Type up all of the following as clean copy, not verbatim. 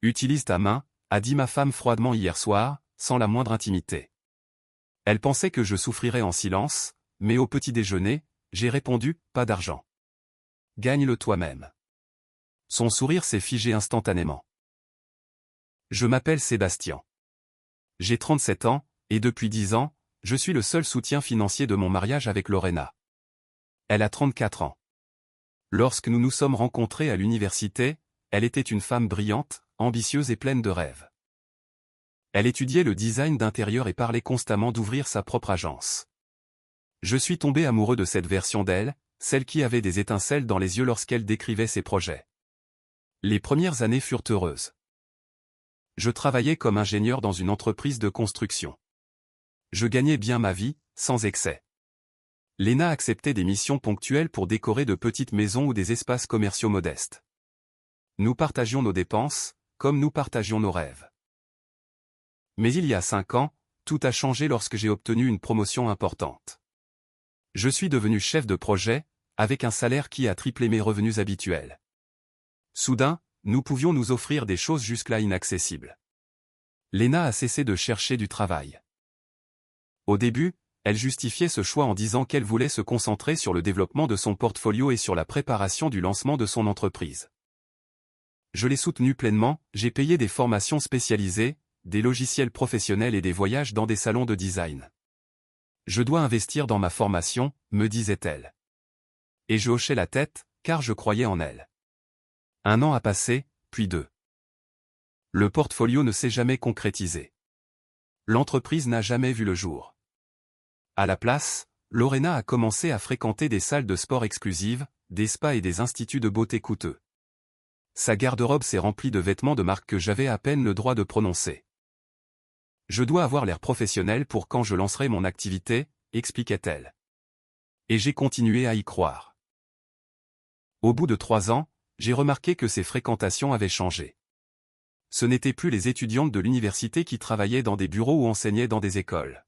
Utilise ta main, a dit ma femme froidement hier soir, sans la moindre intimité. Elle pensait que je souffrirais en silence, mais au petit déjeuner, j'ai répondu, pas d'argent. Gagne-le toi-même. Son sourire s'est figé instantanément. Je m'appelle Sébastien. J'ai 37 ans, et depuis 10 ans, je suis le seul soutien financier de mon mariage avec Lorena. Elle a 34 ans. Lorsque nous nous sommes rencontrés à l'université, elle était une femme brillante, ambitieuse et pleine de rêves. Elle étudiait le design d'intérieur et parlait constamment d'ouvrir sa propre agence. Je suis tombé amoureux de cette version d'elle, celle qui avait des étincelles dans les yeux lorsqu'elle décrivait ses projets. Les premières années furent heureuses. Je travaillais comme ingénieur dans une entreprise de construction. Je gagnais bien ma vie, sans excès. Lena acceptait des missions ponctuelles pour décorer de petites maisons ou des espaces commerciaux modestes. Nous partagions nos dépenses, comme nous partagions nos rêves. Mais il y a 5 ans, tout a changé lorsque j'ai obtenu une promotion importante. Je suis devenu chef de projet, avec un salaire qui a triplé mes revenus habituels. Soudain, nous pouvions nous offrir des choses jusque-là inaccessibles. Lena a cessé de chercher du travail. Au début, elle justifiait ce choix en disant qu'elle voulait se concentrer sur le développement de son portfolio et sur la préparation du lancement de son entreprise. Je l'ai soutenue pleinement, j'ai payé des formations spécialisées, des logiciels professionnels et des voyages dans des salons de design. Je dois investir dans ma formation, me disait-elle. Et je hochais la tête, car je croyais en elle. 1 an a passé, puis 2. Le portfolio ne s'est jamais concrétisé. L'entreprise n'a jamais vu le jour. À la place, Lorena a commencé à fréquenter des salles de sport exclusives, des spas et des instituts de beauté coûteux. Sa garde-robe s'est remplie de vêtements de marque que j'avais à peine le droit de prononcer. Je dois avoir l'air professionnel pour quand je lancerai mon activité, expliquait-elle. Et j'ai continué à y croire. Au bout de 3 ans, j'ai remarqué que ses fréquentations avaient changé. Ce n'étaient plus les étudiantes de l'université qui travaillaient dans des bureaux ou enseignaient dans des écoles.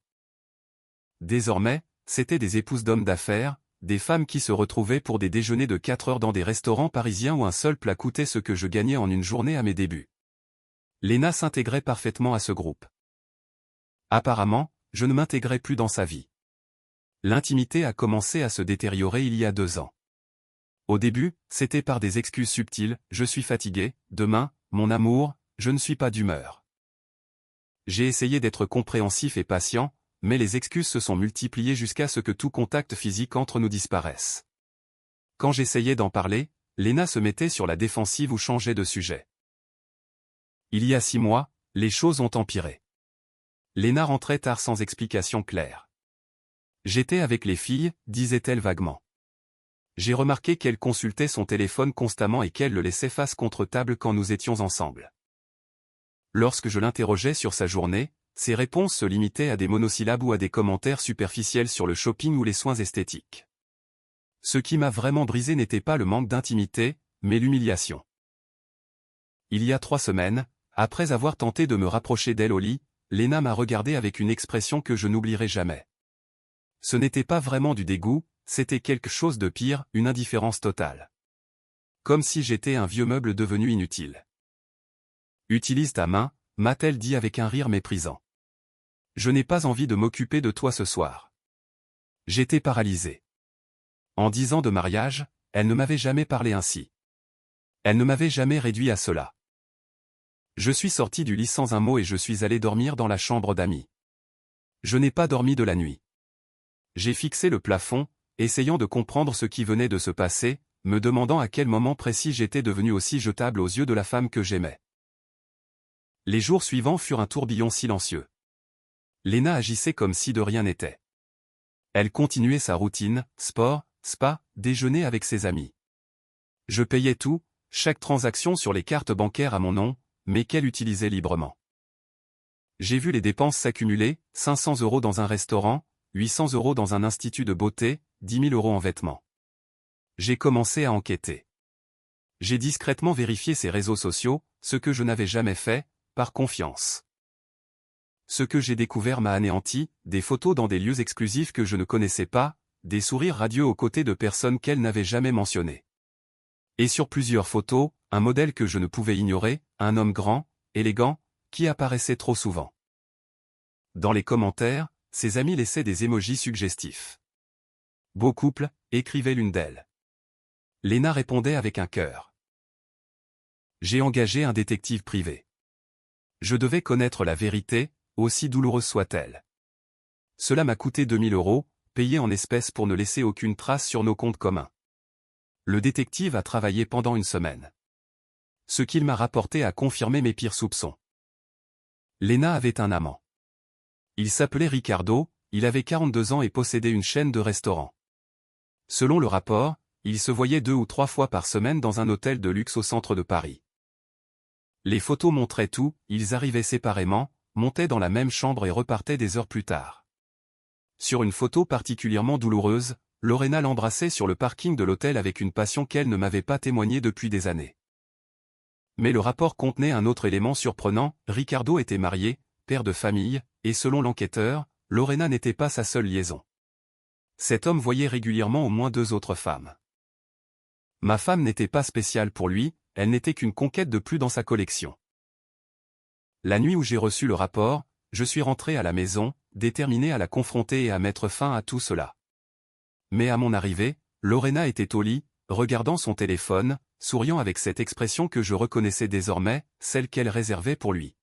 Désormais, c'étaient des épouses d'hommes d'affaires, des femmes qui se retrouvaient pour des déjeuners de 4 heures dans des restaurants parisiens où un seul plat coûtait ce que je gagnais en une journée à mes débuts. Lena s'intégrait parfaitement à ce groupe. Apparemment, je ne m'intégrais plus dans sa vie. L'intimité a commencé à se détériorer il y a 2 ans. Au début, c'était par des excuses subtiles, je suis fatigué, demain, mon amour, je ne suis pas d'humeur. J'ai essayé d'être compréhensif et patient, mais les excuses se sont multipliées jusqu'à ce que tout contact physique entre nous disparaisse. Quand j'essayais d'en parler, Lena se mettait sur la défensive ou changeait de sujet. Il y a 6 mois, les choses ont empiré. Lena rentrait tard sans explication claire. J'étais avec les filles, disait-elle vaguement. J'ai remarqué qu'elle consultait son téléphone constamment et qu'elle le laissait face contre table quand nous étions ensemble. Lorsque je l'interrogeais sur sa journée, ses réponses se limitaient à des monosyllabes ou à des commentaires superficiels sur le shopping ou les soins esthétiques. Ce qui m'a vraiment brisé n'était pas le manque d'intimité, mais l'humiliation. Il y a 3 semaines, après avoir tenté de me rapprocher d'elle au lit, Lena m'a regardé avec une expression que je n'oublierai jamais. Ce n'était pas vraiment du dégoût, c'était quelque chose de pire, une indifférence totale. Comme si j'étais un vieux meuble devenu inutile. Utilise ta main, m'a-t-elle dit avec un rire méprisant. Je n'ai pas envie de m'occuper de toi ce soir. J'étais paralysé. En 10 ans de mariage, elle ne m'avait jamais parlé ainsi. Elle ne m'avait jamais réduit à cela. Je suis sorti du lit sans un mot et je suis allé dormir dans la chambre d'amis. Je n'ai pas dormi de la nuit. J'ai fixé le plafond, essayant de comprendre ce qui venait de se passer, me demandant à quel moment précis j'étais devenu aussi jetable aux yeux de la femme que j'aimais. Les jours suivants furent un tourbillon silencieux. Lena agissait comme si de rien n'était. Elle continuait sa routine, sport, spa, déjeuner avec ses amis. Je payais tout, chaque transaction sur les cartes bancaires à mon nom, mais qu'elle utilisait librement. J'ai vu les dépenses s'accumuler, 500 € dans un restaurant, 800 € dans un institut de beauté, 10 000 € en vêtements. J'ai commencé à enquêter. J'ai discrètement vérifié ses réseaux sociaux, ce que je n'avais jamais fait, par confiance. Ce que j'ai découvert m'a anéanti, des photos dans des lieux exclusifs que je ne connaissais pas, des sourires radieux aux côtés de personnes qu'elle n'avait jamais mentionnées. Et sur plusieurs photos, un modèle que je ne pouvais ignorer, un homme grand, élégant, qui apparaissait trop souvent. Dans les commentaires, ses amis laissaient des émojis suggestifs. Beau couple, écrivait l'une d'elles. Léna répondait avec un cœur. J'ai engagé un détective privé. Je devais connaître la vérité, aussi douloureuse soit-elle. Cela m'a coûté 2000 €, payés en espèces pour ne laisser aucune trace sur nos comptes communs. Le détective a travaillé pendant une semaine. Ce qu'il m'a rapporté a confirmé mes pires soupçons. Léna avait un amant. Il s'appelait Ricardo, il avait 42 ans et possédait une chaîne de restaurants. Selon le rapport, il se voyait 2 ou 3 fois par semaine dans un hôtel de luxe au centre de Paris. Les photos montraient tout, ils arrivaient séparément, montaient dans la même chambre et repartaient des heures plus tard. Sur une photo particulièrement douloureuse, Lorena l'embrassait sur le parking de l'hôtel avec une passion qu'elle ne m'avait pas témoignée depuis des années. Mais le rapport contenait un autre élément surprenant, Ricardo était marié, père de famille, et selon l'enquêteur, Lorena n'était pas sa seule liaison. Cet homme voyait régulièrement au moins 2 autres femmes. Ma femme n'était pas spéciale pour lui, elle n'était qu'une conquête de plus dans sa collection. La nuit où j'ai reçu le rapport, je suis rentré à la maison, déterminé à la confronter et à mettre fin à tout cela. Mais à mon arrivée, Lorena était au lit, regardant son téléphone, souriant avec cette expression que je reconnaissais désormais, celle qu'elle réservait pour lui.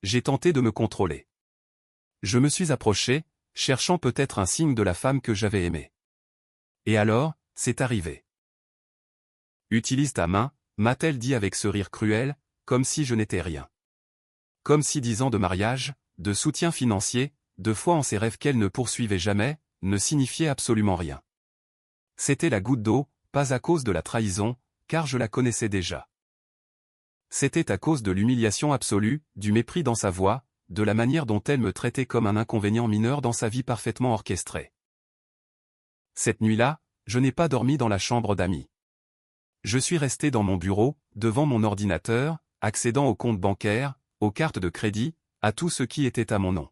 J'ai tenté de me contrôler. Je me suis approché, cherchant peut-être un signe de la femme que j'avais aimée. Et alors, c'est arrivé. Utilise ta main, m'a-t-elle dit avec ce rire cruel, comme si je n'étais rien. Comme si 10 ans de mariage, de soutien financier, de foi en ses rêves qu'elle ne poursuivait jamais, ne signifiaient absolument rien. C'était la goutte d'eau, pas à cause de la trahison, car je la connaissais déjà. C'était à cause de l'humiliation absolue, du mépris dans sa voix, de la manière dont elle me traitait comme un inconvénient mineur dans sa vie parfaitement orchestrée. Cette nuit-là, je n'ai pas dormi dans la chambre d'amis. Je suis resté dans mon bureau, devant mon ordinateur, accédant aux comptes bancaires, aux cartes de crédit, à tout ce qui était à mon nom.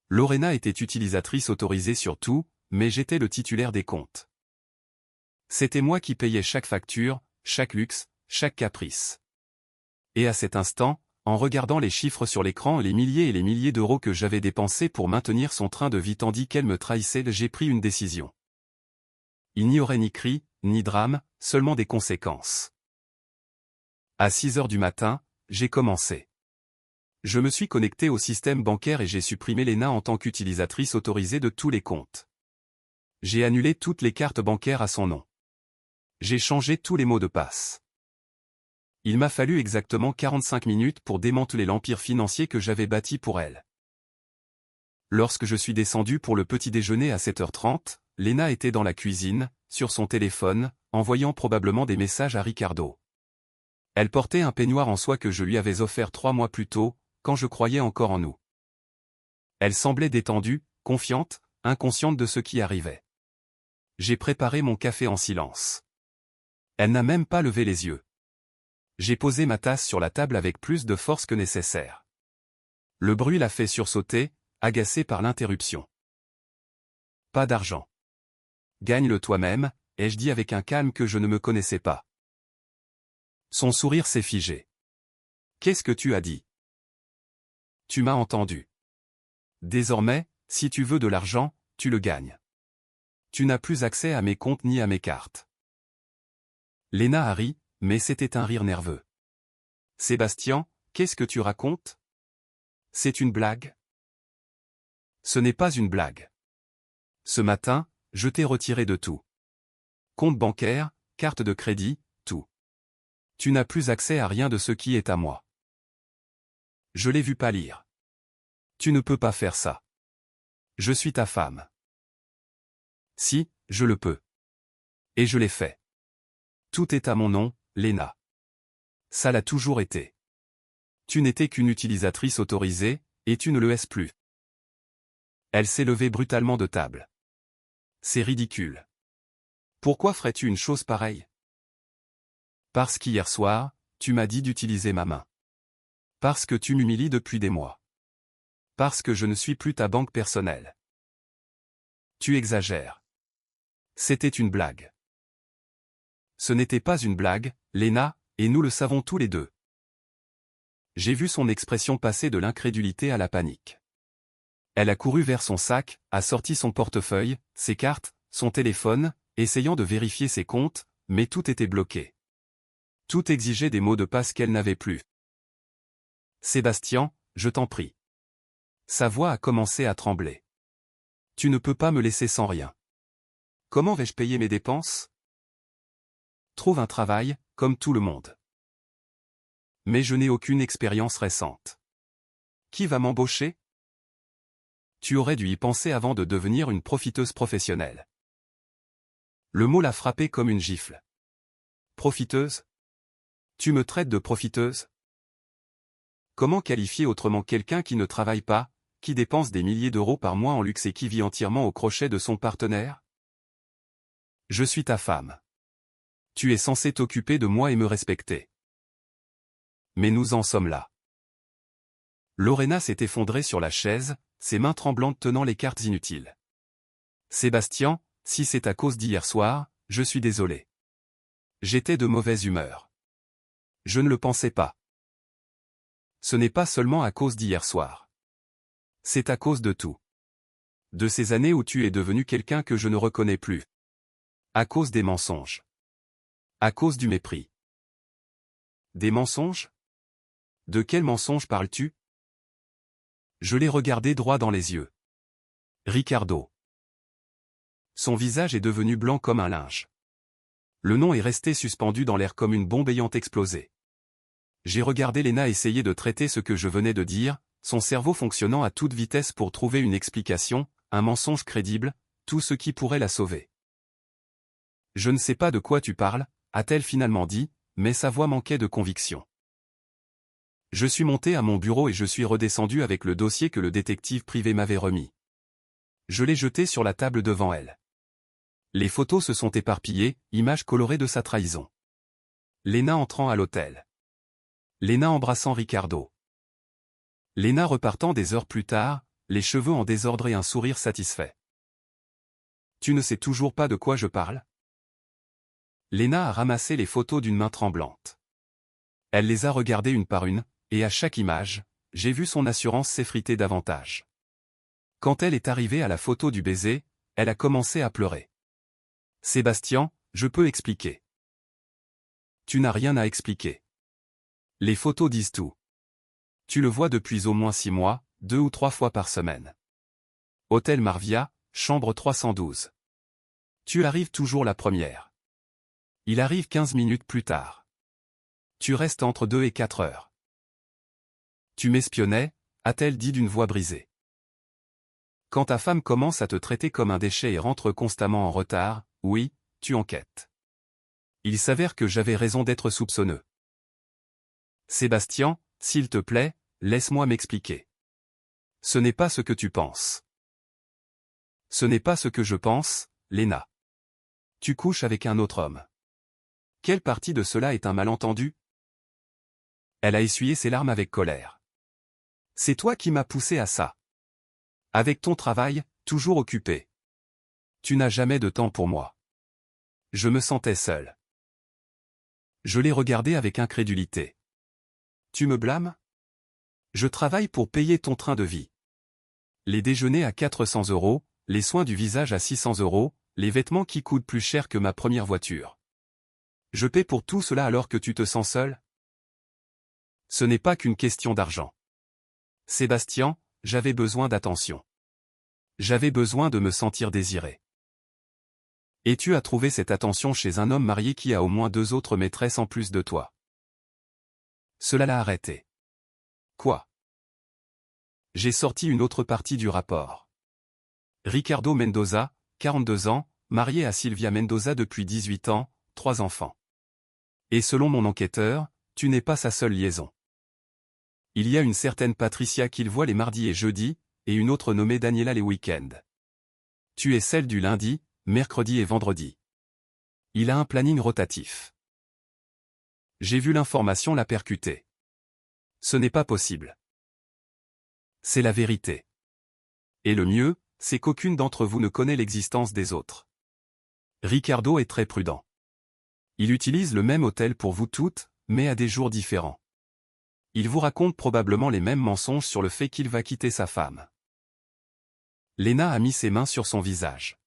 Lorena était utilisatrice autorisée sur tout, mais j'étais le titulaire des comptes. C'était moi qui payais chaque facture, chaque luxe, chaque caprice. Et à cet instant, en regardant les chiffres sur l'écran et les milliers d'euros que j'avais dépensés pour maintenir son train de vie tandis qu'elle me trahissait, j'ai pris une décision. Il n'y aurait ni cri, ni drame, seulement des conséquences. À 6 heures du matin, j'ai commencé. Je me suis connecté au système bancaire et j'ai supprimé Léna en tant qu'utilisatrice autorisée de tous les comptes. J'ai annulé toutes les cartes bancaires à son nom. J'ai changé tous les mots de passe. Il m'a fallu exactement 45 minutes pour démanteler l'empire financier que j'avais bâti pour elle. Lorsque je suis descendu pour le petit déjeuner à 7h30, Léna était dans la cuisine, sur son téléphone, envoyant probablement des messages à Ricardo. Elle portait un peignoir en soie que je lui avais offert 3 mois plus tôt, quand je croyais encore en nous. Elle semblait détendue, confiante, inconsciente de ce qui arrivait. J'ai préparé mon café en silence. Elle n'a même pas levé les yeux. J'ai posé ma tasse sur la table avec plus de force que nécessaire. Le bruit l'a fait sursauter, agacée par l'interruption. Pas d'argent. Gagne-le toi-même, ai-je dit avec un calme que je ne me connaissais pas. Son sourire s'est figé. Qu'est-ce que tu as dit? Tu m'as entendu. Désormais, si tu veux de l'argent, tu le gagnes. Tu n'as plus accès à mes comptes ni à mes cartes. Léna a ri, mais c'était un rire nerveux. Sébastien, qu'est-ce que tu racontes? C'est une blague? Ce n'est pas une blague. Ce matin, je t'ai retiré de tout. Compte bancaire, carte de crédit, tout. Tu n'as plus accès à rien de ce qui est à moi. Je l'ai vu pâlir. Tu ne peux pas faire ça. Je suis ta femme. Si, je le peux. Et je l'ai fait. Tout est à mon nom, Léna. Ça l'a toujours été. Tu n'étais qu'une utilisatrice autorisée, et tu ne le es plus. Elle s'est levée brutalement de table. C'est ridicule. Pourquoi ferais-tu une chose pareille? Parce qu'hier soir, tu m'as dit d'utiliser ma main. Parce que tu m'humilies depuis des mois. Parce que je ne suis plus ta banque personnelle. Tu exagères. C'était une blague. Ce n'était pas une blague, Léna, et nous le savons tous les deux. J'ai vu son expression passer de l'incrédulité à la panique. Elle a couru vers son sac, a sorti son portefeuille, ses cartes, son téléphone, essayant de vérifier ses comptes, mais tout était bloqué. Tout exigeait des mots de passe qu'elle n'avait plus. Sébastien, je t'en prie. Sa voix a commencé à trembler. Tu ne peux pas me laisser sans rien. Comment vais-je payer mes dépenses? Trouve un travail, comme tout le monde. Mais je n'ai aucune expérience récente. Qui va m'embaucher? Tu aurais dû y penser avant de devenir une profiteuse professionnelle. Le mot l'a frappé comme une gifle. Profiteuse? Tu me traites de profiteuse? Comment qualifier autrement quelqu'un qui ne travaille pas, qui dépense des milliers d'euros par mois en luxe et qui vit entièrement au crochet de son partenaire? Je suis ta femme. Tu es censé t'occuper de moi et me respecter. Mais nous en sommes là. Lorena s'est effondrée sur la chaise, ses mains tremblantes tenant les cartes inutiles. Sébastien, si c'est à cause d'hier soir, je suis désolé. J'étais de mauvaise humeur. Je ne le pensais pas. Ce n'est pas seulement à cause d'hier soir. C'est à cause de tout. De ces années où tu es devenu quelqu'un que je ne reconnais plus. À cause des mensonges. À cause du mépris. Des mensonges? De quels mensonges parles-tu? Je l'ai regardé droit dans les yeux. Ricardo. Son visage est devenu blanc comme un linge. Le nom est resté suspendu dans l'air comme une bombe ayant explosé. J'ai regardé Lena essayer de traiter ce que je venais de dire, son cerveau fonctionnant à toute vitesse pour trouver une explication, un mensonge crédible, tout ce qui pourrait la sauver. Je ne sais pas de quoi tu parles, a-t-elle finalement dit, mais sa voix manquait de conviction. Je suis monté à mon bureau et je suis redescendu avec le dossier que le détective privé m'avait remis. Je l'ai jeté sur la table devant elle. Les photos se sont éparpillées, images colorées de sa trahison. Lena entrant à l'hôtel. Lena embrassant Ricardo. Lena repartant des heures plus tard, les cheveux en désordre et un sourire satisfait. Tu ne sais toujours pas de quoi je parle? Lena a ramassé les photos d'une main tremblante. Elle les a regardées une par une, et à chaque image, j'ai vu son assurance s'effriter davantage. Quand elle est arrivée à la photo du baiser, elle a commencé à pleurer. Sébastien, je peux expliquer. Tu n'as rien à expliquer. Les photos disent tout. Tu le vois depuis au moins 6 mois, 2 ou 3 fois par semaine. Hôtel Marvia, chambre 312. Tu arrives toujours la première. Il arrive 15 minutes plus tard. Tu restes entre 2 et 4 heures. Tu m'espionnais, a-t-elle dit d'une voix brisée. Quand ta femme commence à te traiter comme un déchet et rentre constamment en retard, oui, tu enquêtes. Il s'avère que j'avais raison d'être soupçonneux. Sébastien, s'il te plaît, laisse-moi m'expliquer. Ce n'est pas ce que tu penses. Ce n'est pas ce que je pense, Lena. Tu couches avec un autre homme. Quelle partie de cela est un malentendu? Elle a essuyé ses larmes avec colère. C'est toi qui m'as poussé à ça. Avec ton travail, toujours occupé. Tu n'as jamais de temps pour moi. Je me sentais seul. Je l'ai regardé avec incrédulité. Tu me blâmes? Je travaille pour payer ton train de vie. Les déjeuners à 400 €, les soins du visage à 600 €, les vêtements qui coûtent plus cher que ma première voiture. Je paie pour tout cela alors que tu te sens seul? Ce n'est pas qu'une question d'argent. Sébastien, j'avais besoin d'attention. J'avais besoin de me sentir désiré. Et tu as trouvé cette attention chez un homme marié qui a au moins 2 autres maîtresses en plus de toi. Cela l'a arrêté. Quoi? J'ai sorti une autre partie du rapport. Ricardo Mendoza, 42 ans, marié à Silvia Mendoza depuis 18 ans, 3 enfants. Et selon mon enquêteur, tu n'es pas sa seule liaison. Il y a une certaine Patricia qu'il voit les mardis et jeudis, et une autre nommée Daniela les week-ends. Tu es celle du lundi, mercredi et vendredi. Il a un planning rotatif. J'ai vu l'information la percuter. Ce n'est pas possible. C'est la vérité. Et le mieux, c'est qu'aucune d'entre vous ne connaît l'existence des autres. Ricardo est très prudent. Il utilise le même hôtel pour vous toutes, mais à des jours différents. Il vous raconte probablement les mêmes mensonges sur le fait qu'il va quitter sa femme. Léna a mis ses mains sur son visage.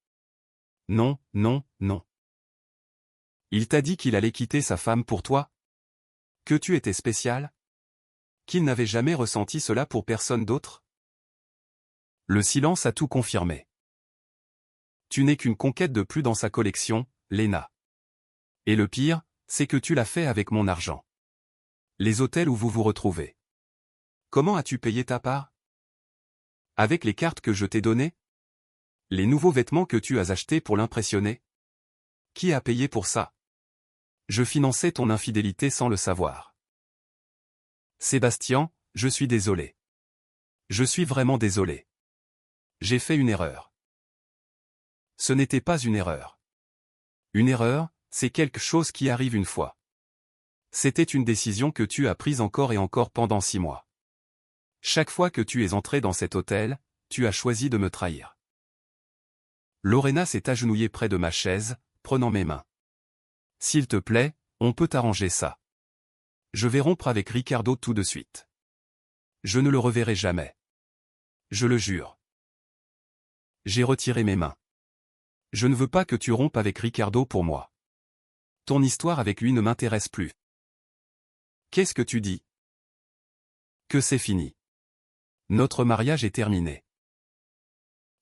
Non, non, non. Il t'a dit qu'il allait quitter sa femme pour toi? Que tu étais spécial? Qu'il n'avait jamais ressenti cela pour personne d'autre? Le silence a tout confirmé. Tu n'es qu'une conquête de plus dans sa collection, Léna. Et le pire, c'est que tu l'as fait avec mon argent. Les hôtels où vous vous retrouvez. Comment as-tu payé ta part? Avec les cartes que je t'ai données? Les nouveaux vêtements que tu as achetés pour l'impressionner? Qui a payé pour ça? Je finançais ton infidélité sans le savoir. Sébastien, je suis désolé. Je suis vraiment désolé. J'ai fait une erreur. Ce n'était pas une erreur. Une erreur, c'est quelque chose qui arrive une fois. C'était une décision que tu as prise encore et encore pendant 6 mois. Chaque fois que tu es entré dans cet hôtel, tu as choisi de me trahir. Lorena s'est agenouillée près de ma chaise, prenant mes mains. S'il te plaît, on peut arranger ça. Je vais rompre avec Ricardo tout de suite. Je ne le reverrai jamais. Je le jure. J'ai retiré mes mains. Je ne veux pas que tu rompes avec Ricardo pour moi. Ton histoire avec lui ne m'intéresse plus. Qu'est-ce que tu dis? Que c'est fini. Notre mariage est terminé.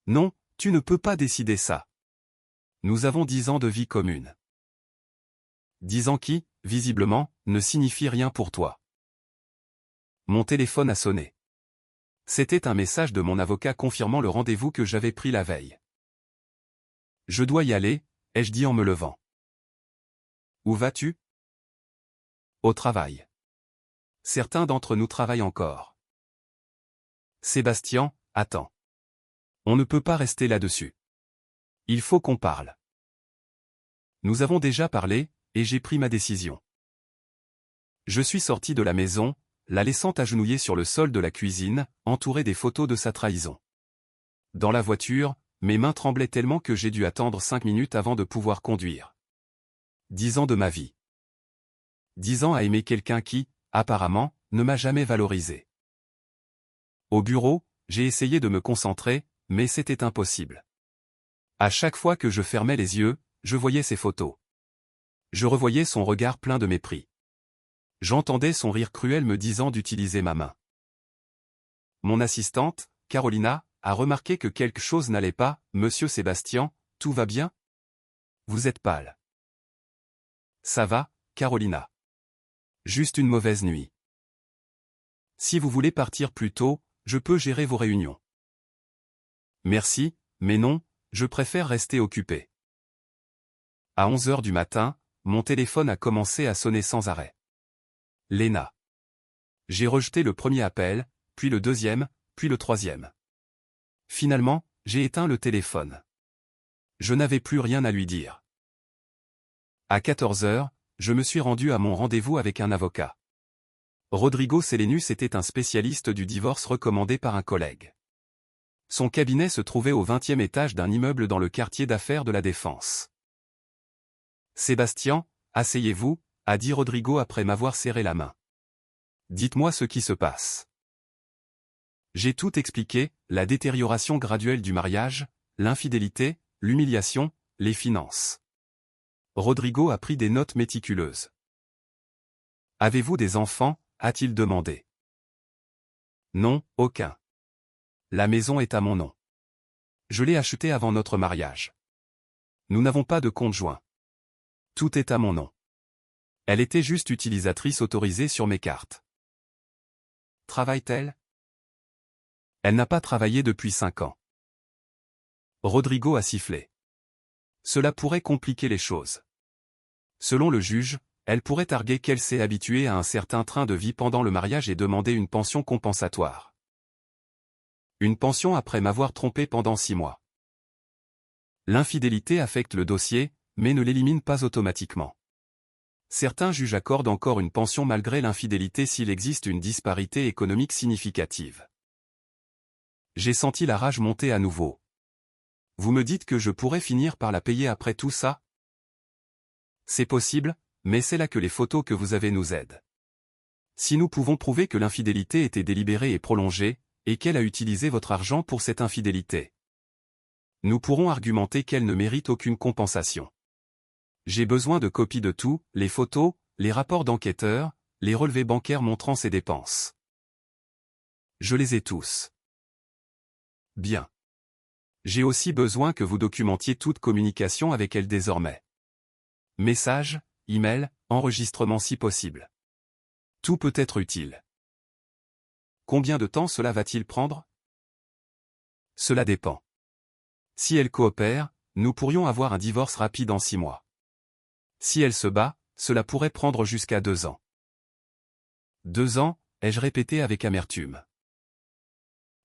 Non, tu ne peux pas décider ça. Nous avons 10 ans de vie commune. 10 ans qui, visiblement, ne signifient rien pour toi. Mon téléphone a sonné. C'était un message de mon avocat confirmant le rendez-vous que j'avais pris la veille. Je dois y aller, ai-je dit en me levant. Où vas-tu? Au travail. Certains d'entre nous travaillent encore. Sébastien, attends. On ne peut pas rester là-dessus. Il faut qu'on parle. Nous avons déjà parlé, et j'ai pris ma décision. Je suis sorti de la maison, la laissant agenouillée sur le sol de la cuisine, entourée des photos de sa trahison. Dans la voiture, mes mains tremblaient tellement que j'ai dû attendre 5 minutes avant de pouvoir conduire. 10 ans de ma vie. 10 ans à aimer quelqu'un qui, apparemment, ne m'a jamais valorisé. Au bureau, j'ai essayé de me concentrer, mais c'était impossible. À chaque fois que je fermais les yeux, je voyais ses photos. Je revoyais son regard plein de mépris. J'entendais son rire cruel me disant d'utiliser ma main. Mon assistante, Carolina, a remarqué que quelque chose n'allait pas. Monsieur Sébastien, tout va bien? Vous êtes pâle. Ça va, Carolina. Juste une mauvaise nuit. Si vous voulez partir plus tôt, je peux gérer vos réunions. Merci, mais non, je préfère rester occupé. À 11 heures du matin, mon téléphone a commencé à sonner sans arrêt. Léna. J'ai rejeté le premier appel, puis le deuxième, puis le troisième. Finalement, j'ai éteint le téléphone. Je n'avais plus rien à lui dire. À 14 heures, je me suis rendu à mon rendez-vous avec un avocat. Rodrigo Selenus était un spécialiste du divorce recommandé par un collègue. Son cabinet se trouvait au 20e étage d'un immeuble dans le quartier d'affaires de la Défense. Sébastien, asseyez-vous, a dit Rodrigo après m'avoir serré la main. Dites-moi ce qui se passe. J'ai tout expliqué, la détérioration graduelle du mariage, l'infidélité, l'humiliation, les finances. Rodrigo a pris des notes méticuleuses. Avez-vous des enfants? A-t-il demandé. Non, aucun. La maison est à mon nom. Je l'ai achetée avant notre mariage. Nous n'avons pas de compte joint. Tout est à mon nom. Elle était juste utilisatrice autorisée sur mes cartes. Travaille-t-elle? Elle n'a pas travaillé depuis 5 ans. Rodrigo a sifflé. Cela pourrait compliquer les choses. Selon le juge, elle pourrait arguer qu'elle s'est habituée à un certain train de vie pendant le mariage et demander une pension compensatoire. Une pension après m'avoir trompé pendant 6 mois. L'infidélité affecte le dossier, mais ne l'élimine pas automatiquement. Certains juges accordent encore une pension malgré l'infidélité s'il existe une disparité économique significative. J'ai senti la rage monter à nouveau. Vous me dites que je pourrais finir par la payer après tout ça? C'est possible, mais c'est là que les photos que vous avez nous aident. Si nous pouvons prouver que l'infidélité était délibérée et prolongée, et qu'elle a utilisé votre argent pour cette infidélité, nous pourrons argumenter qu'elle ne mérite aucune compensation. J'ai besoin de copies de tout, les photos, les rapports d'enquêteurs, les relevés bancaires montrant ses dépenses. Je les ai tous. Bien. J'ai aussi besoin que vous documentiez toute communication avec elle désormais. Messages, email, enregistrements si possible. Tout peut être utile. Combien de temps cela va-t-il prendre? Cela dépend. Si elle coopère, nous pourrions avoir un divorce rapide en 6 mois. Si elle se bat, cela pourrait prendre jusqu'à 2 ans. 2 ans, ai-je répété avec amertume.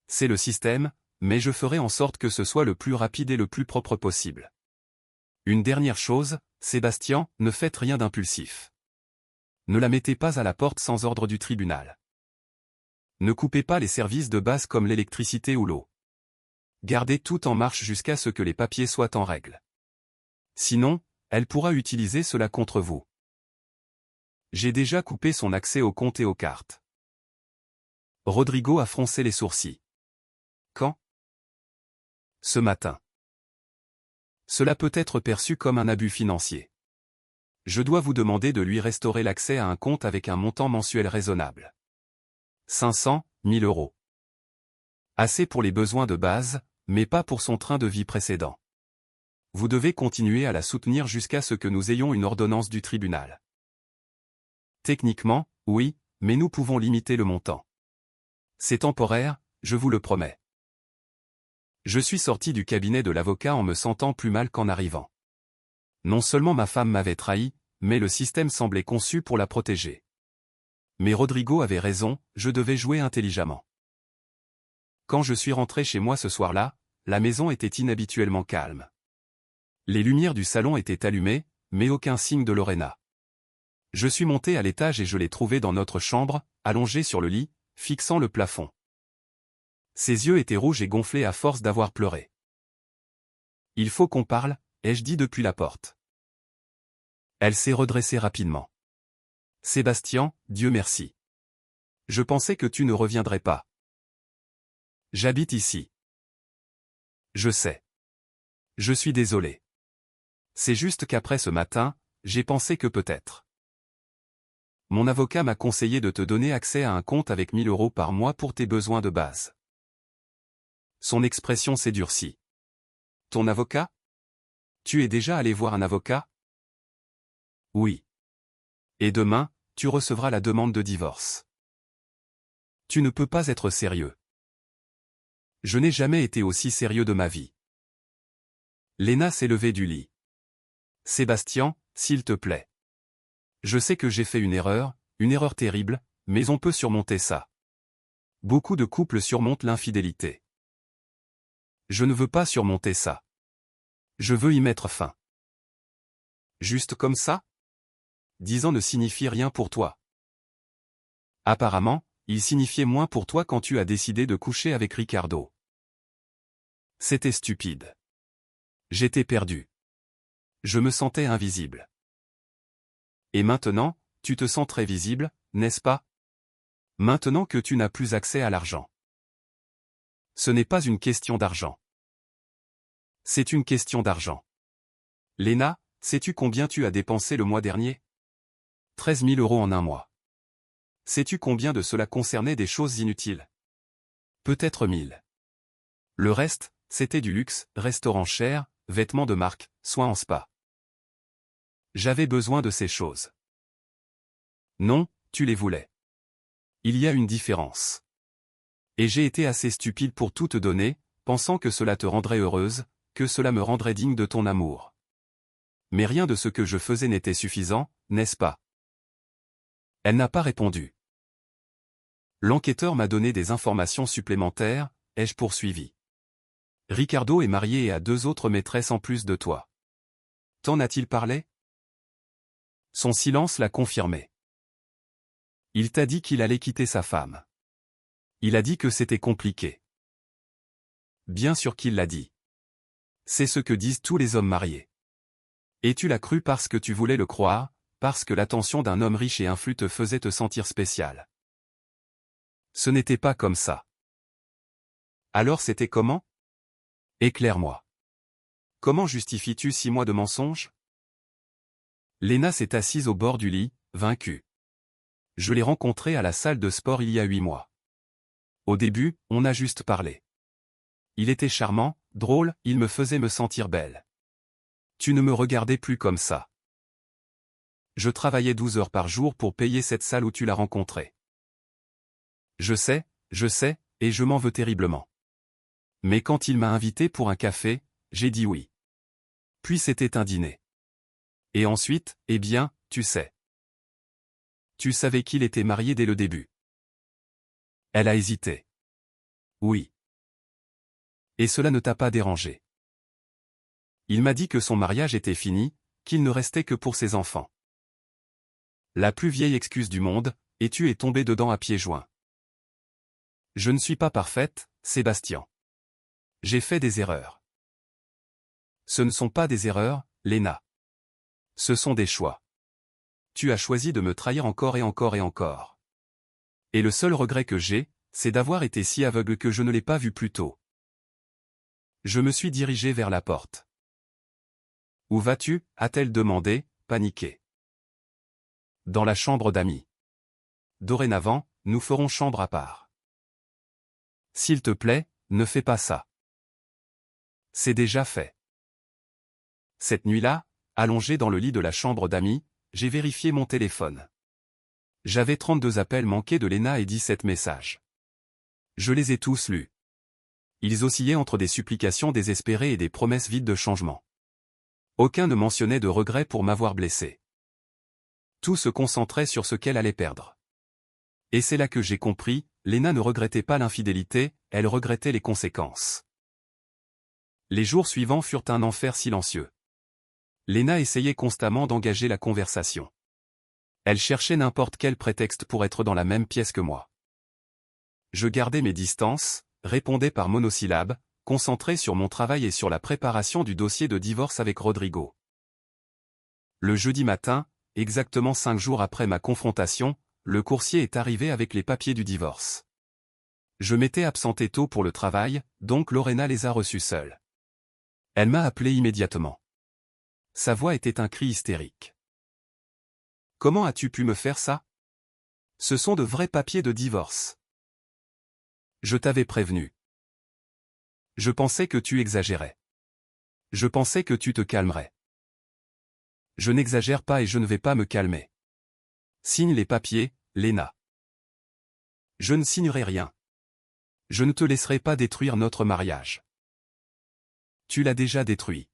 C'est le système, mais je ferai en sorte que ce soit le plus rapide et le plus propre possible. Une dernière chose, Sébastien, ne faites rien d'impulsif. Ne la mettez pas à la porte sans ordre du tribunal. Ne coupez pas les services de base comme l'électricité ou l'eau. Gardez tout en marche jusqu'à ce que les papiers soient en règle. Sinon, elle pourra utiliser cela contre vous. J'ai déjà coupé son accès aux comptes et aux cartes. Rodrigo a froncé les sourcils. Quand? Ce matin. Cela peut être perçu comme un abus financier. Je dois vous demander de lui restaurer l'accès à un compte avec un montant mensuel raisonnable. 500, 1000 euros. Assez pour les besoins de base, mais pas pour son train de vie précédent. Vous devez continuer à la soutenir jusqu'à ce que nous ayons une ordonnance du tribunal. Techniquement, oui, mais nous pouvons limiter le montant. C'est temporaire, je vous le promets. Je suis sorti du cabinet de l'avocat en me sentant plus mal qu'en arrivant. Non seulement ma femme m'avait trahi, mais le système semblait conçu pour la protéger. Mais Rodrigo avait raison, je devais jouer intelligemment. Quand je suis rentré chez moi ce soir-là, la maison était inhabituellement calme. Les lumières du salon étaient allumées, mais aucun signe de Lorena. Je suis monté à l'étage et je l'ai trouvée dans notre chambre, allongée sur le lit, fixant le plafond. Ses yeux étaient rouges et gonflés à force d'avoir pleuré. « Il faut qu'on parle », ai-je dit depuis la porte. Elle s'est redressée rapidement. « Sébastien, Dieu merci. Je pensais que tu ne reviendrais pas. J'habite ici. Je sais. Je suis désolé. C'est juste qu'après ce matin, j'ai pensé que peut-être. Mon avocat m'a conseillé de te donner accès à un compte avec 1000 euros par mois pour tes besoins de base. » Son expression s'est durcie. « Ton avocat? Tu es déjà allé voir un avocat? » Oui. Et demain, tu recevras la demande de divorce. Tu ne peux pas être sérieux. Je n'ai jamais été aussi sérieux de ma vie. Léna s'est levée du lit. « Sébastien, s'il te plaît. Je sais que j'ai fait une erreur terrible, mais on peut surmonter ça. Beaucoup de couples surmontent l'infidélité. Je ne veux pas surmonter ça. Je veux y mettre fin. » Juste comme ça? 10 ans ne signifie rien pour toi. Apparemment, il signifiait moins pour toi quand tu as décidé de coucher avec Ricardo. C'était stupide. J'étais perdu. Je me sentais invisible. Et maintenant, tu te sens très visible, n'est-ce pas? Maintenant que tu n'as plus accès à l'argent. Ce n'est pas une question d'argent. C'est une question d'argent. Léna, sais-tu combien tu as dépensé le mois dernier? 13 000 euros en un mois. Sais-tu combien de cela concernait des choses inutiles? Peut-être 1000. Le reste, c'était du luxe, restaurant cher, vêtements de marque, soins en spa. J'avais besoin de ces choses. Non, tu les voulais. Il y a une différence. Et j'ai été assez stupide pour tout te donner, pensant que cela te rendrait heureuse, que cela me rendrait digne de ton amour. Mais rien de ce que je faisais n'était suffisant, n'est-ce pas? Elle n'a pas répondu. L'enquêteur m'a donné des informations supplémentaires, ai-je poursuivi. Ricardo est marié et a 2 autres maîtresses en plus de toi. T'en a-t-il parlé? Son silence l'a confirmé. Il t'a dit qu'il allait quitter sa femme. Il a dit que c'était compliqué. Bien sûr qu'il l'a dit. C'est ce que disent tous les hommes mariés. Et tu l'as cru parce que tu voulais le croire, parce que l'attention d'un homme riche et influent te faisait te sentir spécial. Ce n'était pas comme ça. Alors c'était comment? Éclaire-moi. Comment justifies-tu 6 mois de mensonges? Léna s'est assise au bord du lit, vaincue. Je l'ai rencontrée à la salle de sport il y a 8 mois. Au début, on a juste parlé. Il était charmant, drôle, il me faisait me sentir belle. Tu ne me regardais plus comme ça. Je travaillais 12 heures par jour pour payer cette salle où tu l'as rencontré. Je sais, et je m'en veux terriblement. Mais quand il m'a invité pour un café, j'ai dit oui. Puis c'était un dîner. Et ensuite, eh bien, tu sais. Tu savais qu'il était marié dès le début. Elle a hésité. Oui. Et cela ne t'a pas dérangé. Il m'a dit que son mariage était fini, qu'il ne restait que pour ses enfants. La plus vieille excuse du monde, et tu es tombé dedans à pieds joints. Je ne suis pas parfaite, Sébastien. J'ai fait des erreurs. Ce ne sont pas des erreurs, Léna. Ce sont des choix. Tu as choisi de me trahir encore et encore et encore. Et le seul regret que j'ai, c'est d'avoir été si aveugle que je ne l'ai pas vu plus tôt. Je me suis dirigé vers la porte. Où vas-tu? A-t-elle demandé, paniquée. Dans la chambre d'amis. Dorénavant, nous ferons chambre à part. S'il te plaît, ne fais pas ça. C'est déjà fait. Cette nuit-là, allongé dans le lit de la chambre d'amis, j'ai vérifié mon téléphone. J'avais 32 appels manqués de Léna et 17 messages. Je les ai tous lus. Ils oscillaient entre des supplications désespérées et des promesses vides de changement. Aucun ne mentionnait de regret pour m'avoir blessé. Tout se concentrait sur ce qu'elle allait perdre. Et c'est là que j'ai compris, Léna ne regrettait pas l'infidélité, elle regrettait les conséquences. Les jours suivants furent un enfer silencieux. Léna essayait constamment d'engager la conversation. Elle cherchait n'importe quel prétexte pour être dans la même pièce que moi. Je gardais mes distances, répondais par monosyllabes, concentré sur mon travail et sur la préparation du dossier de divorce avec Rodrigo. Le jeudi matin, exactement 5 jours après ma confrontation, le coursier est arrivé avec les papiers du divorce. Je m'étais absenté tôt pour le travail, donc Lorena les a reçus seule. Elle m'a appelé immédiatement. Sa voix était un cri hystérique. « Comment as-tu pu me faire ça? Ce sont de vrais papiers de divorce. Je t'avais prévenu. Je pensais que tu exagérais. Je pensais que tu te calmerais. Je n'exagère pas et je ne vais pas me calmer. Signe les papiers, Léna. Je ne signerai rien. Je ne te laisserai pas détruire notre mariage. Tu l'as déjà détruit.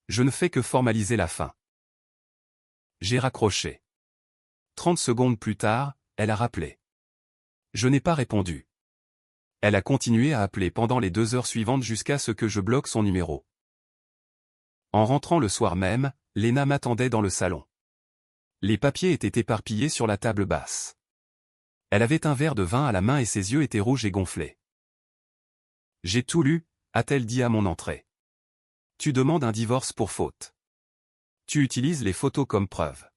Je ne fais que formaliser la fin. » J'ai raccroché. 30 secondes plus tard, elle a rappelé. Je n'ai pas répondu. Elle a continué à appeler pendant les 2 heures suivantes jusqu'à ce que je bloque son numéro. En rentrant le soir même, Léna m'attendait dans le salon. Les papiers étaient éparpillés sur la table basse. Elle avait un verre de vin à la main et ses yeux étaient rouges et gonflés. « J'ai tout lu », a-t-elle dit à mon entrée. « Tu demandes un divorce pour faute. Tu utilises les photos comme preuve.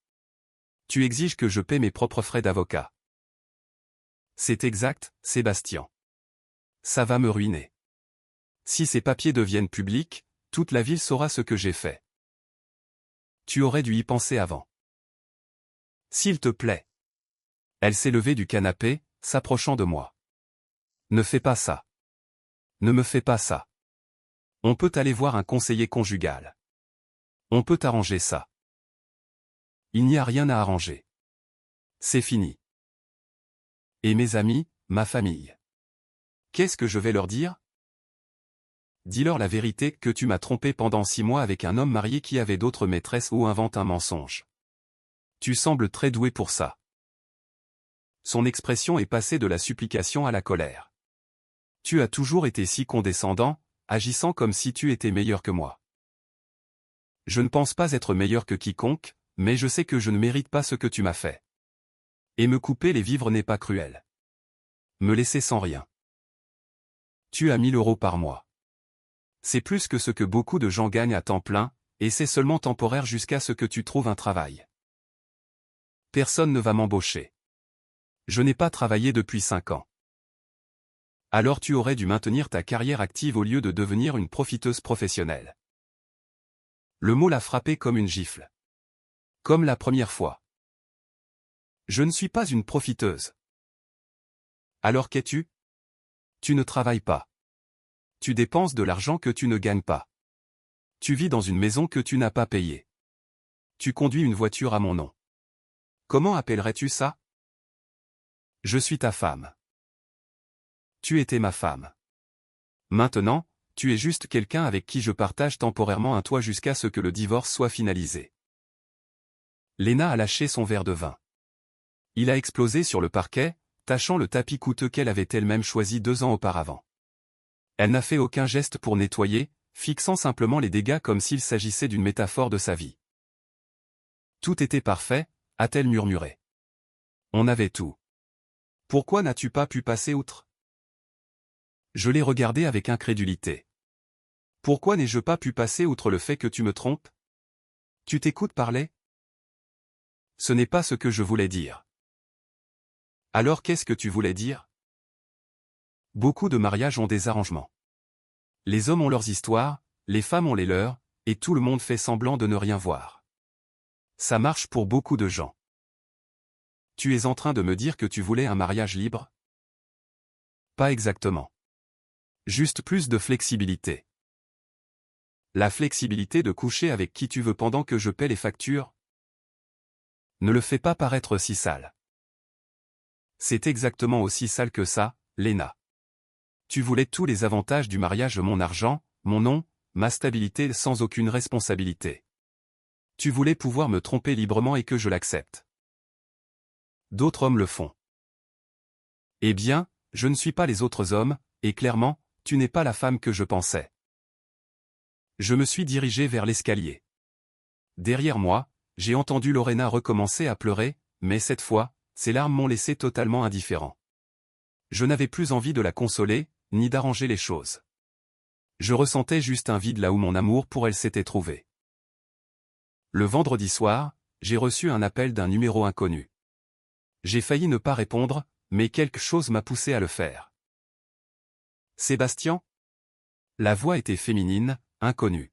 Tu exiges que je paie mes propres frais d'avocat. » C'est exact, Sébastien. Ça va me ruiner. Si ces papiers deviennent publics, toute la ville saura ce que j'ai fait. Tu aurais dû y penser avant. S'il te plaît. Elle s'est levée du canapé, s'approchant de moi. Ne fais pas ça. Ne me fais pas ça. On peut aller voir un conseiller conjugal. On peut arranger ça. Il n'y a rien à arranger. C'est fini. Et mes amis, ma famille. Qu'est-ce que je vais leur dire? Dis-leur la vérité que tu m'as trompé pendant 6 mois avec un homme marié qui avait d'autres maîtresses ou invente un mensonge. Tu sembles très doué pour ça. Son expression est passée de la supplication à la colère. Tu as toujours été si condescendant, agissant comme si tu étais meilleur que moi. Je ne pense pas être meilleur que quiconque, mais je sais que je ne mérite pas ce que tu m'as fait. Et me couper les vivres n'est pas cruel. Me laisser sans rien. Tu as 1 000 € par mois. C'est plus que ce que beaucoup de gens gagnent à temps plein, et c'est seulement temporaire jusqu'à ce que tu trouves un travail. Personne ne va m'embaucher. Je n'ai pas travaillé depuis 5 ans. Alors tu aurais dû maintenir ta carrière active au lieu de devenir une profiteuse professionnelle. Le mot l'a frappé comme une gifle. Comme la première fois. Je ne suis pas une profiteuse. Alors qu'es-tu? Tu ne travailles pas. Tu dépenses de l'argent que tu ne gagnes pas. Tu vis dans une maison que tu n'as pas payée. Tu conduis une voiture à mon nom. Comment appellerais-tu ça? Je suis ta femme. Tu étais ma femme. Maintenant, tu es juste quelqu'un avec qui je partage temporairement un toit jusqu'à ce que le divorce soit finalisé. Léna a lâché son verre de vin. Il a explosé sur le parquet, tachant le tapis coûteux qu'elle avait elle-même choisi 2 ans auparavant. Elle n'a fait aucun geste pour nettoyer, fixant simplement les dégâts comme s'il s'agissait d'une métaphore de sa vie. Tout était parfait, a-t-elle murmuré. On avait tout. Pourquoi n'as-tu pas pu passer outre? Je l'ai regardé avec incrédulité. Pourquoi n'ai-je pas pu passer outre le fait que tu me trompes? Tu t'écoutes parler? Ce n'est pas ce que je voulais dire. Alors qu'est-ce que tu voulais dire? Beaucoup de mariages ont des arrangements. Les hommes ont leurs histoires, les femmes ont les leurs, et tout le monde fait semblant de ne rien voir. Ça marche pour beaucoup de gens. Tu es en train de me dire que tu voulais un mariage libre? Pas exactement. Juste plus de flexibilité. La flexibilité de coucher avec qui tu veux pendant que je paie les factures? Ne le fais pas paraître si sale. C'est exactement aussi sale que ça, Léna. Tu voulais tous les avantages du mariage, mon argent, mon nom, ma stabilité sans aucune responsabilité. Tu voulais pouvoir me tromper librement et que je l'accepte. D'autres hommes le font. Eh bien, je ne suis pas les autres hommes, et clairement, tu n'es pas la femme que je pensais. Je me suis dirigé vers l'escalier. Derrière moi, j'ai entendu Lorena recommencer à pleurer, mais cette fois, ses larmes m'ont laissé totalement indifférent. Je n'avais plus envie de la consoler, ni d'arranger les choses. Je ressentais juste un vide là où mon amour pour elle s'était trouvé. Le vendredi soir, j'ai reçu un appel d'un numéro inconnu. J'ai failli ne pas répondre, mais quelque chose m'a poussé à le faire. Sébastien? La voix était féminine, inconnue.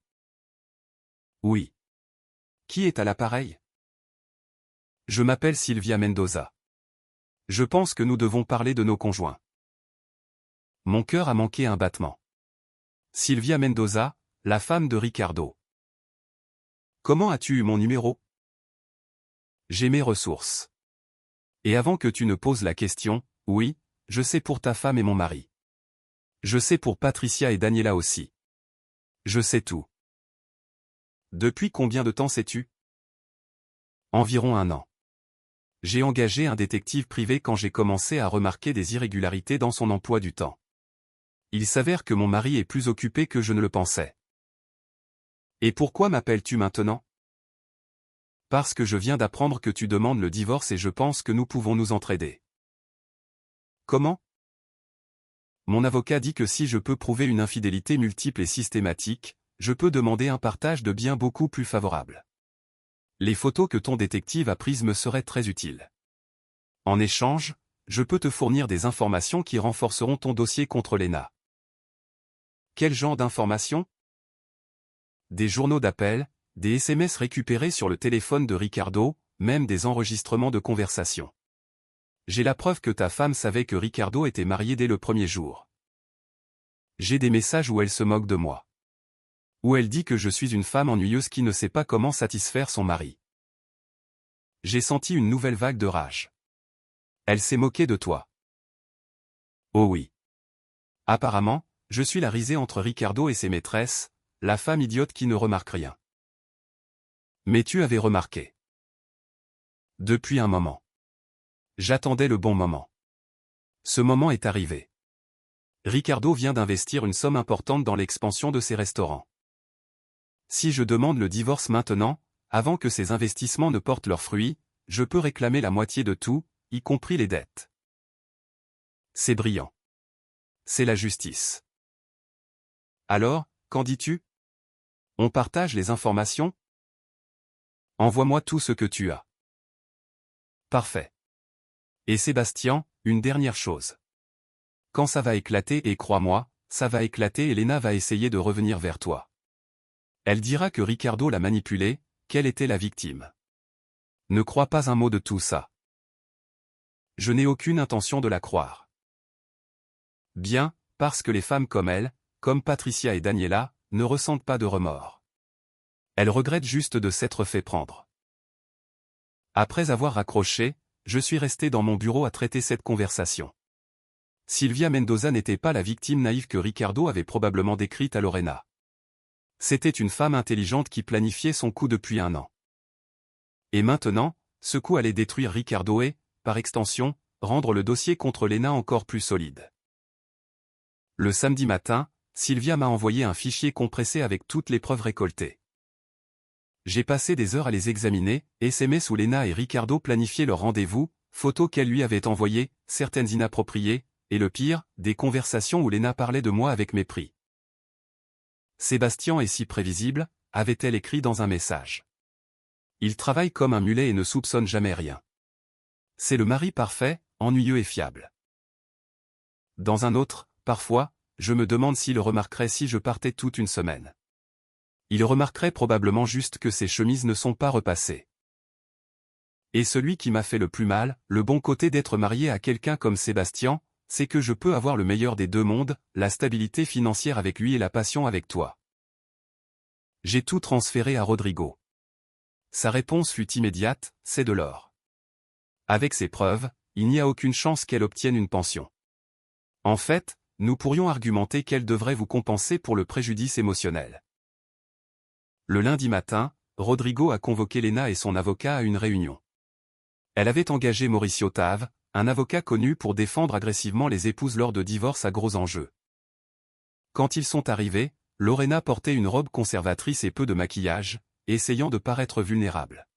Oui. Qui est à l'appareil? Je m'appelle Sylvia Mendoza. Je pense que nous devons parler de nos conjoints. Mon cœur a manqué un battement. Sylvia Mendoza, la femme de Ricardo. Comment as-tu eu mon numéro? J'ai mes ressources. Et avant que tu ne poses la question, oui, je sais pour ta femme et mon mari. Je sais pour Patricia et Daniela aussi. Je sais tout. Depuis combien de temps sais-tu? Environ 1 an. J'ai engagé un détective privé quand j'ai commencé à remarquer des irrégularités dans son emploi du temps. Il s'avère que mon mari est plus occupé que je ne le pensais. Et pourquoi m'appelles-tu maintenant? Parce que je viens d'apprendre que tu demandes le divorce et je pense que nous pouvons nous entraider. Comment? Mon avocat dit que si je peux prouver une infidélité multiple et systématique, je peux demander un partage de biens beaucoup plus favorable. Les photos que ton détective a prises me seraient très utiles. En échange, je peux te fournir des informations qui renforceront ton dossier contre Léna. Quel genre d'informations? Des journaux d'appel, des SMS récupérés sur le téléphone de Ricardo, même des enregistrements de conversation. J'ai la preuve que ta femme savait que Ricardo était marié dès le premier jour. J'ai des messages où elle se moque de moi. Où elle dit que je suis une femme ennuyeuse qui ne sait pas comment satisfaire son mari. J'ai senti une nouvelle vague de rage. Elle s'est moquée de toi. Oh oui. Apparemment, je suis la risée entre Ricardo et ses maîtresses, la femme idiote qui ne remarque rien. Mais tu avais remarqué. Depuis un moment. J'attendais le bon moment. Ce moment est arrivé. Ricardo vient d'investir une somme importante dans l'expansion de ses restaurants. Si je demande le divorce maintenant, avant que ces investissements ne portent leurs fruits, je peux réclamer la moitié de tout, y compris les dettes. C'est brillant. C'est la justice. Alors, qu'en dis-tu? On partage les informations? Envoie-moi tout ce que tu as. Parfait. Et Sébastien, une dernière chose. Quand ça va éclater, et crois-moi, ça va éclater, Elena va essayer de revenir vers toi. Elle dira que Ricardo l'a manipulée, qu'elle était la victime. Ne crois pas un mot de tout ça. Je n'ai aucune intention de la croire. Bien, parce que les femmes comme elle, comme Patricia et Daniela, ne ressentent pas de remords. Elles regrettent juste de s'être fait prendre. Après avoir raccroché, je suis resté dans mon bureau à traiter cette conversation. Sylvia Mendoza n'était pas la victime naïve que Ricardo avait probablement décrite à Lorena. C'était une femme intelligente qui planifiait son coup depuis 1 an. Et maintenant, ce coup allait détruire Ricardo et, par extension, rendre le dossier contre Lena encore plus solide. Le samedi matin, Sylvia m'a envoyé un fichier compressé avec toutes les preuves récoltées. J'ai passé des heures à les examiner, SMS où Lena et Ricardo planifiaient leur rendez-vous, photos qu'elle lui avait envoyées, certaines inappropriées, et le pire, des conversations où Lena parlait de moi avec mépris. Sébastien est si prévisible, avait-elle écrit dans un message. Il travaille comme un mulet et ne soupçonne jamais rien. C'est le mari parfait, ennuyeux et fiable. Dans un autre, parfois, je me demande s'il remarquerait si je partais toute une semaine. Il remarquerait probablement juste que ses chemises ne sont pas repassées. Et celui qui m'a fait le plus mal, le bon côté d'être marié à quelqu'un comme Sébastien, c'est que je peux avoir le meilleur des deux mondes, la stabilité financière avec lui et la passion avec toi. J'ai tout transféré à Rodrigo. Sa réponse fut immédiate, c'est de l'or. Avec ces preuves, il n'y a aucune chance qu'elle obtienne une pension. En fait, nous pourrions argumenter qu'elle devrait vous compenser pour le préjudice émotionnel. Le lundi matin, Rodrigo a convoqué Lena et son avocat à une réunion. Elle avait engagé Mauricio Tave, un avocat connu pour défendre agressivement les épouses lors de divorces à gros enjeux. Quand ils sont arrivés, Lorena portait une robe conservatrice et peu de maquillage, essayant de paraître vulnérable.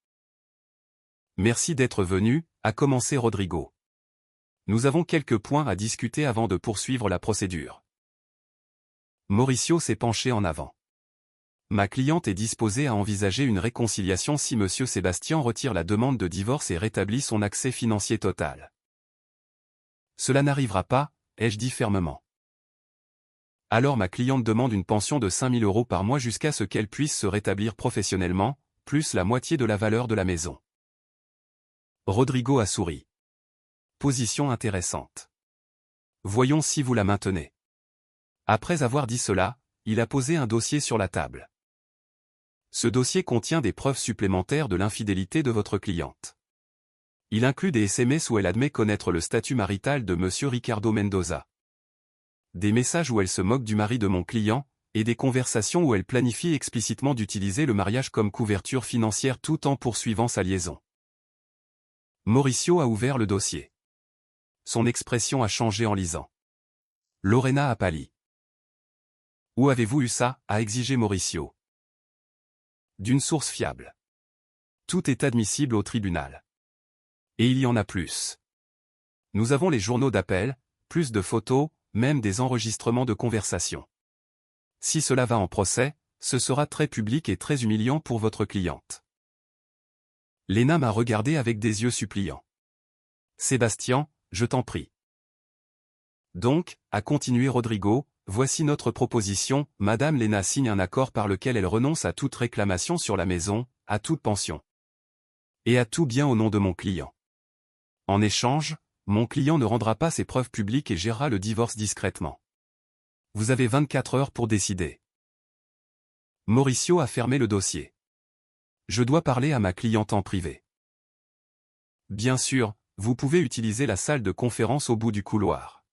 « Merci d'être venu », a commencé Rodrigo. « Nous avons quelques points à discuter avant de poursuivre la procédure. » Mauricio s'est penché en avant. « Ma cliente est disposée à envisager une réconciliation si Monsieur Sébastien retire la demande de divorce et rétablit son accès financier total. » Cela n'arrivera pas, ai-je dit fermement. Alors ma cliente demande une pension de 5 000 € par mois jusqu'à ce qu'elle puisse se rétablir professionnellement, plus la moitié de la valeur de la maison. Rodrigo a souri. Position intéressante. Voyons si vous la maintenez. Après avoir dit cela, il a posé un dossier sur la table. Ce dossier contient des preuves supplémentaires de l'infidélité de votre cliente. Il inclut des SMS où elle admet connaître le statut marital de Monsieur Ricardo Mendoza. Des messages où elle se moque du mari de mon client, et des conversations où elle planifie explicitement d'utiliser le mariage comme couverture financière tout en poursuivant sa liaison. Mauricio a ouvert le dossier. Son expression a changé en lisant. Lorena a pâli. « Où avez-vous eu ça ?» a exigé Mauricio. D'une source fiable. Tout est admissible au tribunal. Et il y en a plus. Nous avons les journaux d'appel, plus de photos, même des enregistrements de conversations. Si cela va en procès, ce sera très public et très humiliant pour votre cliente. Lena m'a regardé avec des yeux suppliants. Sébastien, je t'en prie. Donc, a continué Rodrigo, voici notre proposition, Madame Lena signe un accord par lequel elle renonce à toute réclamation sur la maison, à toute pension. Et à tout bien au nom de mon client. En échange, mon client ne rendra pas ses preuves publiques et gérera le divorce discrètement. Vous avez 24 heures pour décider. Mauricio a fermé le dossier. Je dois parler à ma cliente en privé. Bien sûr, vous pouvez utiliser la salle de conférence au bout du couloir.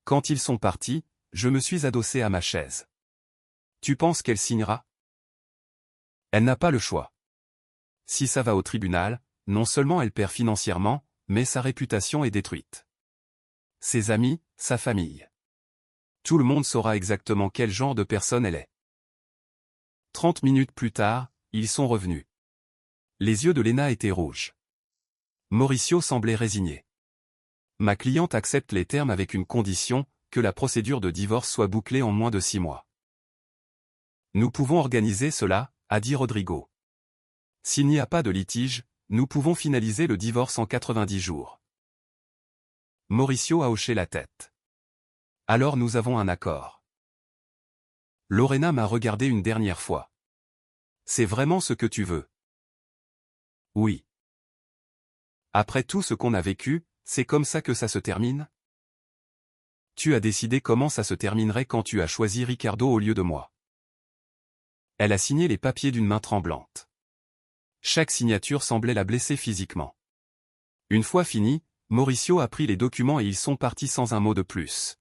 Quand ils sont partis, je me suis adossé à ma chaise. Tu penses qu'elle signera? Elle n'a pas le choix. Si ça va au tribunal, non seulement elle perd financièrement, mais sa réputation est détruite. Ses amis, sa famille. Tout le monde saura exactement quel genre de personne elle est. 30 minutes plus tard, ils sont revenus. Les yeux de Lena étaient rouges. Mauricio semblait résigné. Ma cliente accepte les termes avec une condition, que la procédure de divorce soit bouclée en moins de 6 mois. Nous pouvons organiser cela, a dit Rodrigo. S'il n'y a pas de litige, nous pouvons finaliser le divorce en 90 jours. Mauricio a hoché la tête. Alors nous avons un accord. Lorena m'a regardé une dernière fois. C'est vraiment ce que tu veux? Oui. Après tout ce qu'on a vécu, c'est comme ça que ça se termine? Tu as décidé comment ça se terminerait quand tu as choisi Ricardo au lieu de moi. Elle a signé les papiers d'une main tremblante. Chaque signature semblait la blesser physiquement. Une fois fini, Mauricio a pris les documents et ils sont partis sans un mot de plus.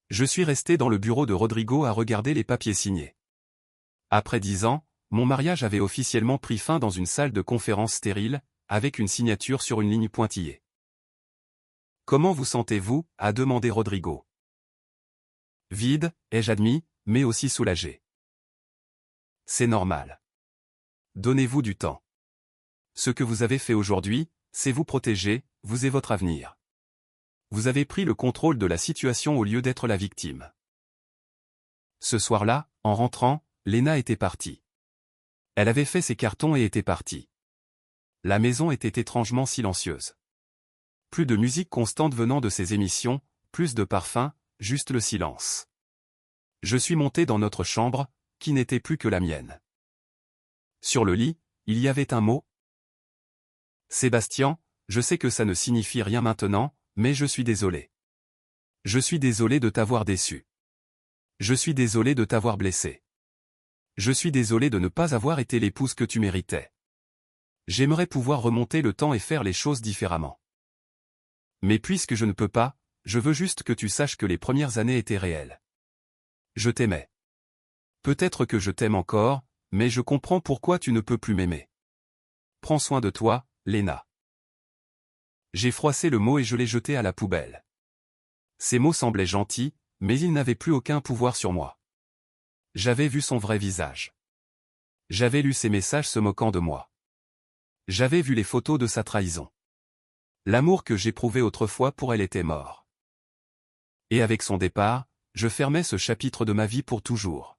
Je suis resté dans le bureau de Rodrigo à regarder les papiers signés. Après 10 ans, mon mariage avait officiellement pris fin dans une salle de conférence stérile, avec une signature sur une ligne pointillée. « Comment vous sentez-vous » a demandé Rodrigo. Vide, ai-je admis, mais aussi soulagé. C'est normal. Donnez-vous du temps. Ce que vous avez fait aujourd'hui, c'est vous protéger, vous et votre avenir. Vous avez pris le contrôle de la situation au lieu d'être la victime. Ce soir-là, en rentrant, Lena était partie. Elle avait fait ses cartons et était partie. La maison était étrangement silencieuse. Plus de musique constante venant de ses émissions, plus de parfums, juste le silence. Je suis monté dans notre chambre, qui n'était plus que la mienne. Sur le lit, il y avait un mot. Sébastien, je sais que ça ne signifie rien maintenant, mais je suis désolé. Je suis désolé de t'avoir déçu. Je suis désolé de t'avoir blessé. Je suis désolé de ne pas avoir été l'épouse que tu méritais. J'aimerais pouvoir remonter le temps et faire les choses différemment. Mais puisque je ne peux pas, je veux juste que tu saches que les premières années étaient réelles. Je t'aimais. Peut-être que je t'aime encore, mais je comprends pourquoi tu ne peux plus m'aimer. Prends soin de toi, Lena. J'ai froissé le mot et je l'ai jeté à la poubelle. Ces mots semblaient gentils, mais ils n'avaient plus aucun pouvoir sur moi. J'avais vu son vrai visage. J'avais lu ses messages se moquant de moi. J'avais vu les photos de sa trahison. L'amour que j'éprouvais autrefois pour elle était mort. Et avec son départ, je fermais ce chapitre de ma vie pour toujours.